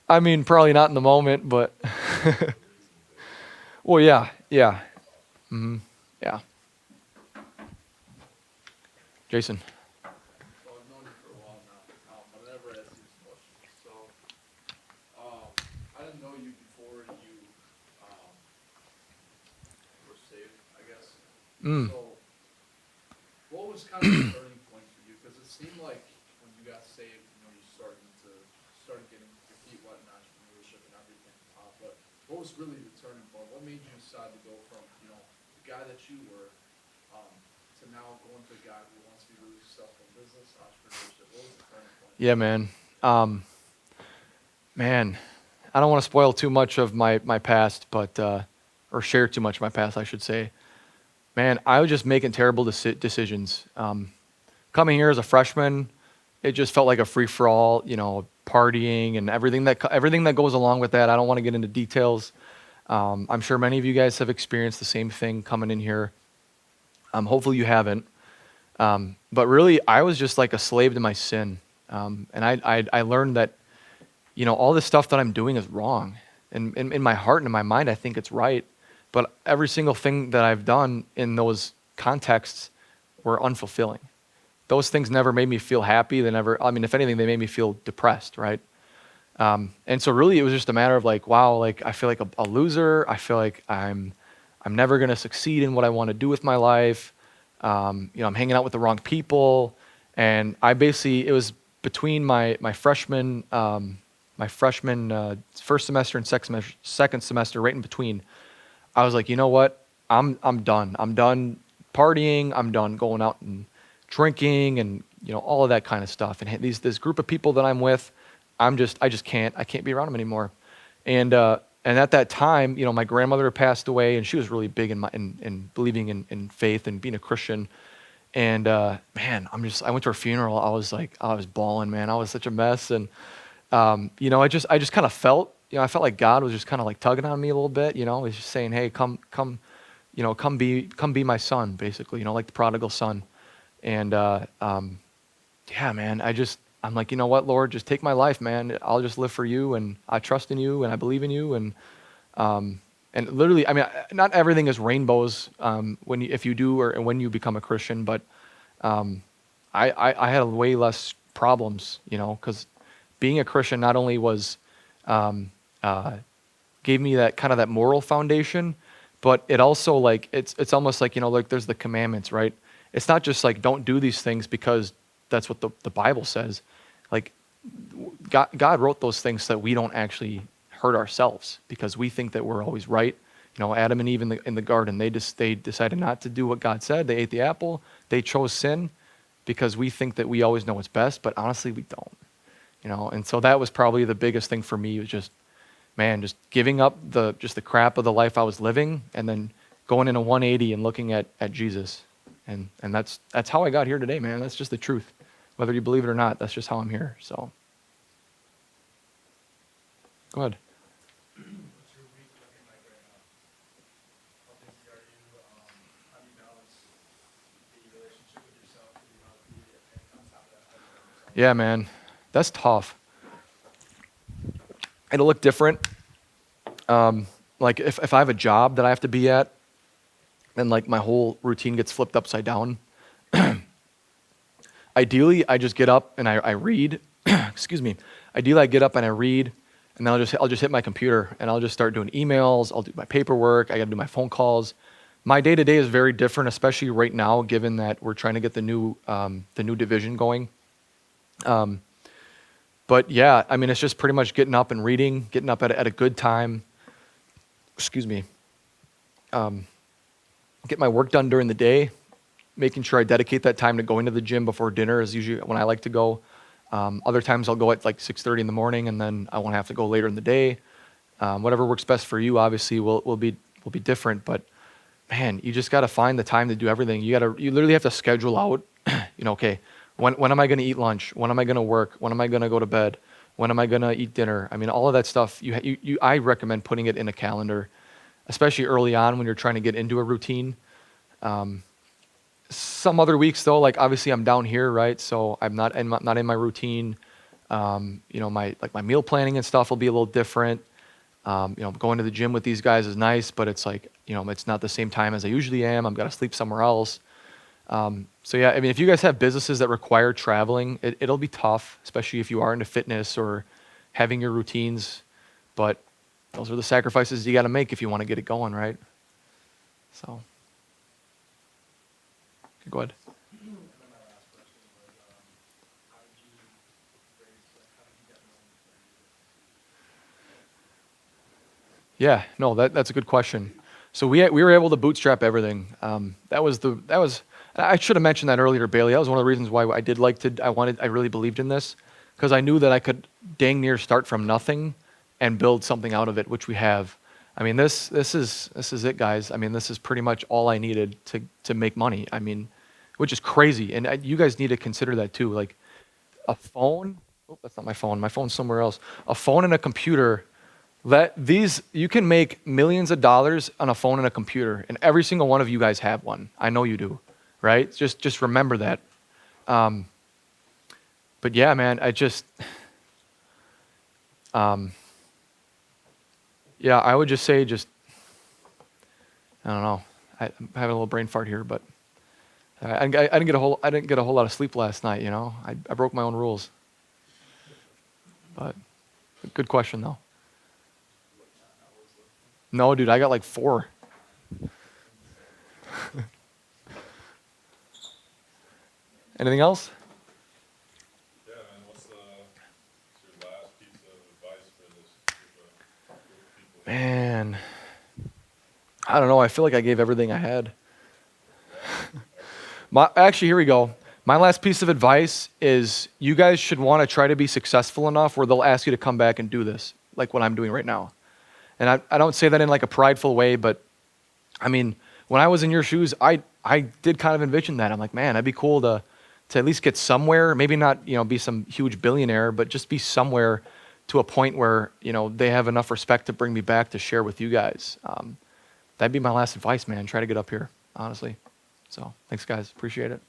about. I mean, probably not in the moment, but well, yeah, yeah. Jason. So I've known you for a while now, but I never asked you this question. So, I didn't know you before you were saved, I guess. So, what was kind of the turning point for you? Because it seemed like when you got saved, you started getting your feet wet in entrepreneurship and everything. But what was really the turning point? What made you decide to go from the guy that you were to now going to a guy who wants to be really successful in business, entrepreneurship? What was the turning point? Yeah, man. Man, I don't want to spoil too much of my past, but or share too much of my past, I should say. Man, I was just making terrible decisions. Coming here as a freshman, it just felt like a free-for-all, partying and everything that goes along with that. I don't want to get into details. I'm sure many of you guys have experienced the same thing coming in here. Hopefully you haven't. But really, I was just like a slave to my sin. And I learned that, all this stuff that I'm doing is wrong. And in my heart and in my mind, I think it's right. But every single thing that I've done in those contexts were unfulfilling. Those things never made me feel happy. If anything, they made me feel depressed, right? And so really, it was just a matter of wow, I feel like a loser. I feel like I'm never going to succeed in what I want to do with my life. I'm hanging out with the wrong people. And it was between my freshman first semester and second semester, right in between. I was like, you know what? I'm done. I'm done partying. I'm done going out and drinking and all of that kind of stuff. And this group of people that I'm with, I can't be around them anymore. And at that time, my grandmother had passed away, and she was really big in believing in faith and being a Christian. And man, I went to her funeral. I was bawling, man. I was such a mess. And I just kind of felt, I felt like God was just kind of tugging on me a little bit. He's just saying, hey, come be my son, basically. Like the prodigal son. And yeah, man, I'm like, you know what, Lord, just take my life, man. I'll just live for you, and I trust in you, and I believe in you. And literally, not everything is rainbows if you do or when you become a Christian, but I had way less problems, because being a Christian not only was um, gave me that kind of that moral foundation, but it also like it's almost like, like there's the commandments, right? It's not just like don't do these things because that's what the Bible says. Like God wrote those things so that we don't actually hurt ourselves because we think that we're always right. Adam and Eve in the garden, they decided not to do what God said. They ate the apple. They chose sin because we think that we always know what's best, but honestly we don't. And so that was probably the biggest thing for me was just giving up the crap of the life I was living and then going in a 180 and looking at Jesus. And that's how I got here today, man. That's just the truth. Whether you believe it or not, that's just how I'm here. So go ahead. What's your week looking like right now? How busy are you? How do you balance the relationship with yourself? Do you healthy? And on top of that, how do you balance yourself? Yeah, man. That's tough. It'll look different. Like if I have a job that I have to be at, then like my whole routine gets flipped upside down. Ideally, I just get up and I read. Excuse me. Ideally, I get up and I read, and then I'll just hit my computer and I'll just start doing emails. I'll do my paperwork. I got to do my phone calls. My day to day is very different, especially right now, given that we're trying to get the new division going. But yeah, I mean, it's just pretty much getting up and reading, getting up at a good time. Excuse me. Get my work done during the day, making sure I dedicate that time to going to the gym before dinner is usually when I like to go. Other times I'll go at like 6:30 in the morning, and then I won't have to go later in the day. Whatever works best for you, obviously, will be different. But man, you just got to find the time to do everything. You literally have to schedule out. Okay, when am I going to eat lunch? When am I going to work? When am I going to go to bed? When am I going to eat dinner? I mean, all of that stuff. I recommend putting it in a calendar, especially early on when you're trying to get into a routine. Some other weeks though, like obviously I'm down here, right? So I'm not in my routine. My meal planning and stuff will be a little different. Going to the gym with these guys is nice, but it's like, it's not the same time as I usually am. I've got to sleep somewhere else. So yeah, I mean, if you guys have businesses that require traveling, it'll be tough, especially if you are into fitness or having your routines. But those are the sacrifices you got to make if you want to get it going, right? So, okay, go ahead. And then my last question was, how did you how did you get known for Yeah, no, that's a good question. So we were able to bootstrap everything. I should have mentioned that earlier, Bailey. That was one of the reasons why I really believed in this, because I knew that I could dang near start from nothing and build something out of it, which we have. I mean, this is it, guys. I mean, this is pretty much all I needed to make money. I mean, which is crazy, and you guys need to consider that too. Like a phone. Oh, that's not my phone. My phone's somewhere else. A phone and a computer. You can make millions of dollars on a phone and a computer, and every single one of you guys have one. I know you do, right? Just remember that. But yeah, man, yeah, I would just say I don't know. I'm having a little brain fart here, but I didn't get a whole lot of sleep last night. I broke my own rules. But good question though. No, dude, I got like 4. Anything else? Yeah, man, what's your last piece of advice for this group of people? Man, I don't know. I feel like I gave everything I had. Actually, here we go. My last piece of advice is you guys should want to try to be successful enough where they'll ask you to come back and do this, like what I'm doing right now. And I don't say that in like a prideful way, but I mean, when I was in your shoes, I did kind of envision that. I'm like, man, that'd be cool to at least get somewhere, maybe not, be some huge billionaire, but just be somewhere to a point where, they have enough respect to bring me back to share with you guys. That'd be my last advice, man. Try to get up here, honestly. So thanks, guys. Appreciate it.